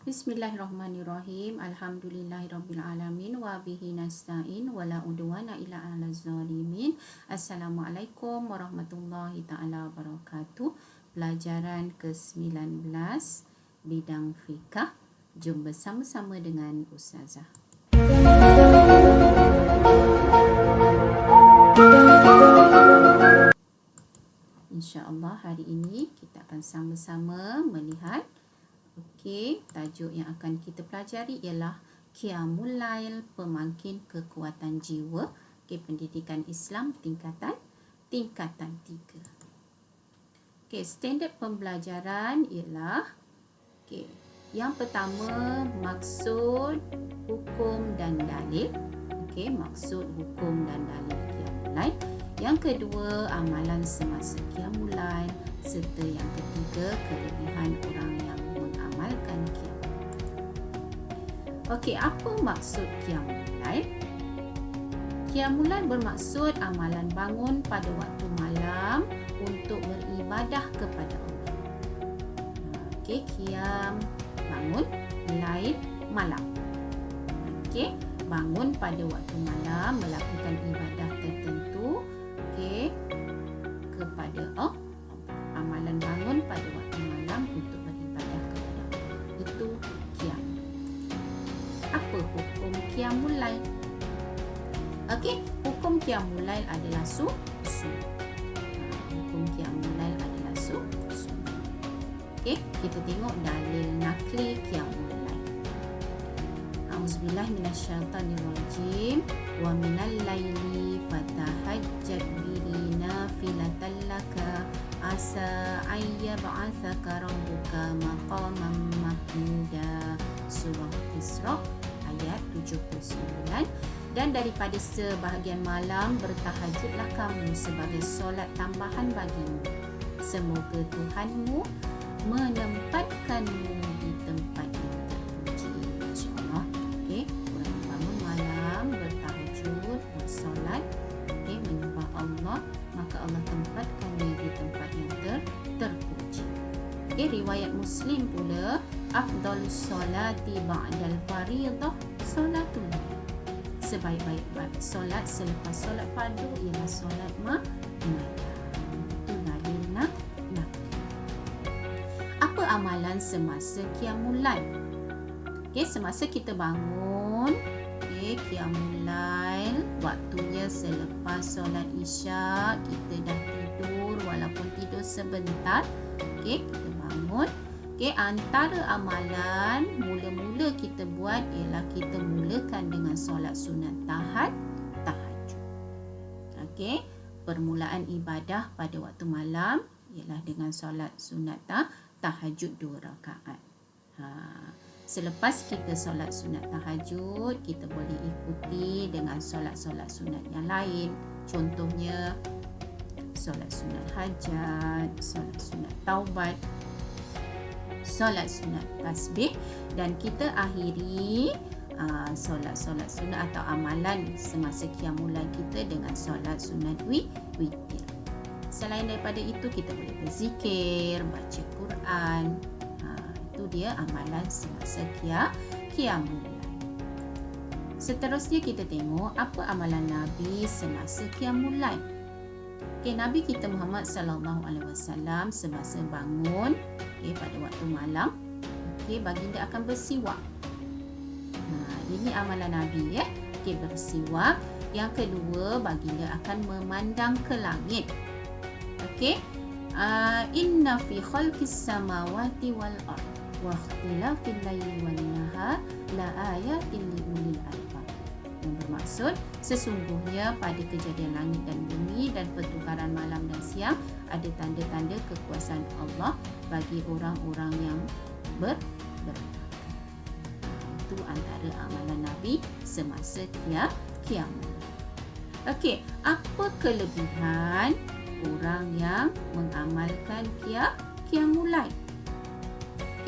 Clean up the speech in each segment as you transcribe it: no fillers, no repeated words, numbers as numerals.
Bismillahirrahmanirrahim. Alhamdulillahirabbil wa bihi nasta'in wa la udwana illa 'alal zalimin. Assalamualaikum warahmatullahi taala wabarakatuh. Pelajaran ke-19 bidang fiqh. Jom bersama-sama dengan Ustazah. InsyaAllah hari ini kita akan sama-sama melihat tajuk yang akan kita pelajari ialah Qiyamul Lail, pemangkin kekuatan jiwa. Pendidikan Islam tingkatan 3. Standard pembelajaran ialah yang pertama maksud, hukum dan dalil. Maksud, hukum dan dalil Qiyamul Lail. Yang kedua amalan semasa Qiyamul Lail, serta yang ketiga kelebihan orang yang mengamalkan Qiyamul Lail. Apa maksud Qiyamul Lail? Qiyamul Lail bermaksud amalan bangun pada waktu malam untuk beribadah kepada Allah. Qiyam, bangun, lail, malam. Bangun pada waktu malam melakukan ibadah tertentu kepada Allah. Amalan bangun pada waktu malam untuk beribadah kepada Allah. Itu qiyam. Apa hukum Qiyamul Lail? Hukum Qiyamul Lail adalah sunnah. Hukum Qiyamul Lail adalah sunnah. Kita tengok dalil nakli Qiyamul Lail. A'udzubillahi minasyaitanirrajim. Wa minal laili fatahajjad bihi nafilatan laka asa ayyab'atsaka rabbuka maqaman mahmuda. Surah Isra ayat 79. Dan daripada sebahagian malam bertahajudlah kamu sebagai solat tambahan bagimu. Semoga Tuhanmu menempatkanmu di tempat yang terpuji. InsyaAllah. Orang bangun malam bertahajud, bersolat, menyembah Allah, maka Allah tempatkan dia di tempat yang terpuji. Riwayat Muslim pula, afdalus solati ba'dal faridah solatul lail. Sebaik-baik solat selepas solat fardu ialah solat malam. Itu dalil nak. Apa amalan semasa Qiyamul Lail? Semasa kita bangun, Qiyamul Lail, waktunya selepas solat Isya, kita dah tidur walaupun tidur sebentar. Kita bangun. Antara amalan mula-mula kita buat ialah kita mulakan dengan solat sunat tahajud. Permulaan ibadah pada waktu malam ialah dengan solat sunat tahajud 2 rakaat. Selepas kita solat sunat tahajud, kita boleh ikuti dengan solat-solat sunat yang lain. Contohnya solat sunat hajat, solat sunat taubat, solat sunat tasbih, dan kita akhiri solat-solat sunat atau amalan semasa Qiyamul Lail kita dengan solat sunat witir. Selain daripada itu, kita boleh berzikir, baca Quran. Itu dia amalan semasa Qiyamul Lail. Seterusnya kita tengok apa amalan Nabi semasa Qiyamul Lail. Nabi kita Muhammad sallallahu alaihi wasallam semasa bangun pada waktu malam, baginda akan bersiwak. Ini amalan Nabi bersiwak. Yang kedua, baginda akan memandang ke langit. Inna fi khalqis samawati wal ard wa ikhtilafil laili wan nahar la ayatin li ulil albab. Yang bermaksud, sesungguhnya pada kejadian langit dan bumi dan pertukaran malam dan siang ada tanda-tanda kekuasaan Allah bagi orang-orang yang berakal. Itu antara amalan Nabi semasa Qiyamul Lail. Apa kelebihan orang yang mengamalkan Qiyamul Lail?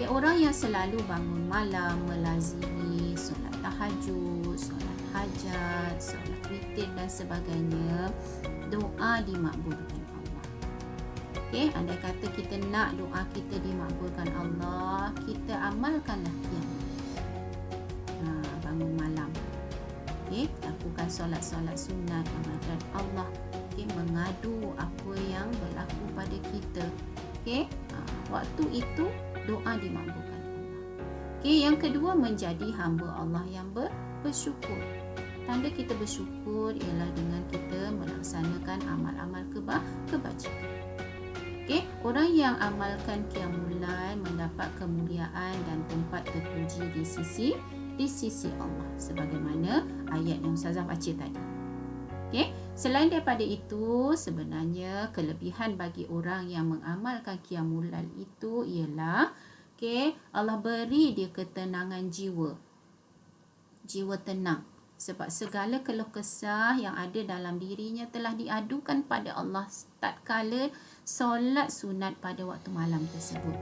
Orang yang selalu bangun malam melazimi solat tahajud, solat hajat, solat witir dan sebagainya, doa dimakbulkan Allah. Andai kata kita nak doa kita dimakbulkan Allah, kita amalkanlah Qiyamul lakukan solat-solat sunat, menghadap Allah, mengadu apa yang berlaku pada kita. Waktu itu doa dimakbulkan Allah. Yang kedua, menjadi hamba Allah yang bersyukur. Tanda kita bersyukur ialah dengan kita melaksanakan amal-amal kebajikan. Orang yang amalkan qiyamul lail mendapat kemuliaan dan tempat terpuji di sisi Allah, sebagaimana ayat yang Ustazah baca tadi. Selain daripada itu, sebenarnya kelebihan bagi orang yang mengamalkan qiyamul lail itu ialah Allah beri dia ketenangan jiwa tenang, sebab segala keluh kesah yang ada dalam dirinya telah diadukan pada Allah tatkala solat sunat pada waktu malam tersebut.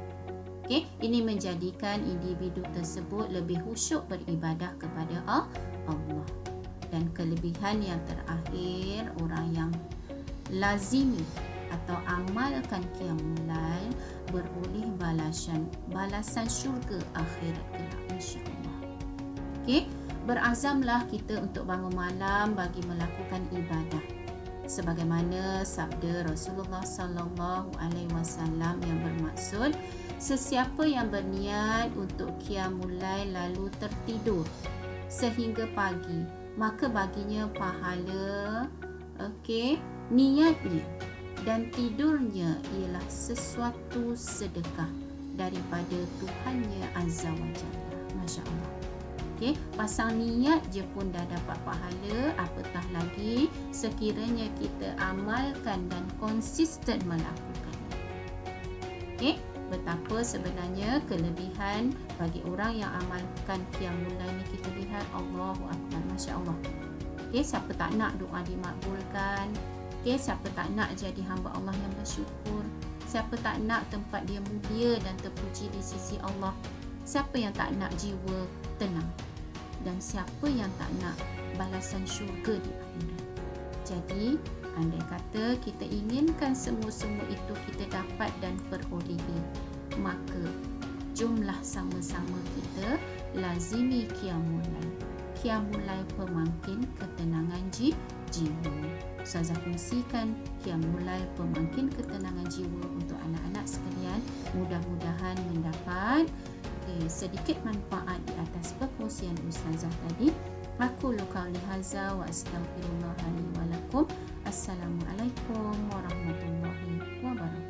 Ini menjadikan individu tersebut lebih khusyuk beribadah kepada Allah. Dan kelebihan yang terakhir, orang yang lazimi atau amalkan qiyamul lail beroleh balasan syurga akhirat kelak, insya-Allah. Berazamlah kita untuk bangun malam bagi melakukan ibadah, sebagaimana sabda Rasulullah sallallahu alaihi wasallam yang bermaksud, sesiapa yang berniat untuk qiyamul lail lalu tertidur sehingga pagi, maka baginya pahala niatnya dan tidurnya ialah sesuatu sedekah daripada Tuhannya Azza wa Jalla. Masya Allah. Pasang niat je pun dah dapat pahala, apatah lagi sekiranya kita amalkan dan konsisten melakukannya. Betapa sebenarnya kelebihan bagi orang yang amalkan qiyamul lail ni, kita lihat Allahu Akbar, Masya Allah. Siapa tak nak doa dimakbulkan? Siapa tak nak jadi hamba Allah yang bersyukur? Siapa tak nak tempat dia mulia dan terpuji di sisi Allah? Siapa yang tak nak jiwa tenang? Dan siapa yang tak nak balasan syurga di akhirat? Jadi, andai kata kita inginkan semua-semua itu kita dapat dan perolehi, maka jumlah sama-sama kita lazimi qiyamul lail. Qiyamul lail pemangkin ketenangan jiwa. Ustazah kongsikan qiyamul lail pemangkin ketenangan jiwa untuk anak-anak sekalian. Mudah-mudahan mendapat sedikit manfaat di atas perkongsian Ustazah tadi. Aku qauli hadza wa astaghfirullah li wa lakum. Assalamualaikum warahmatullahi wabarakatuh.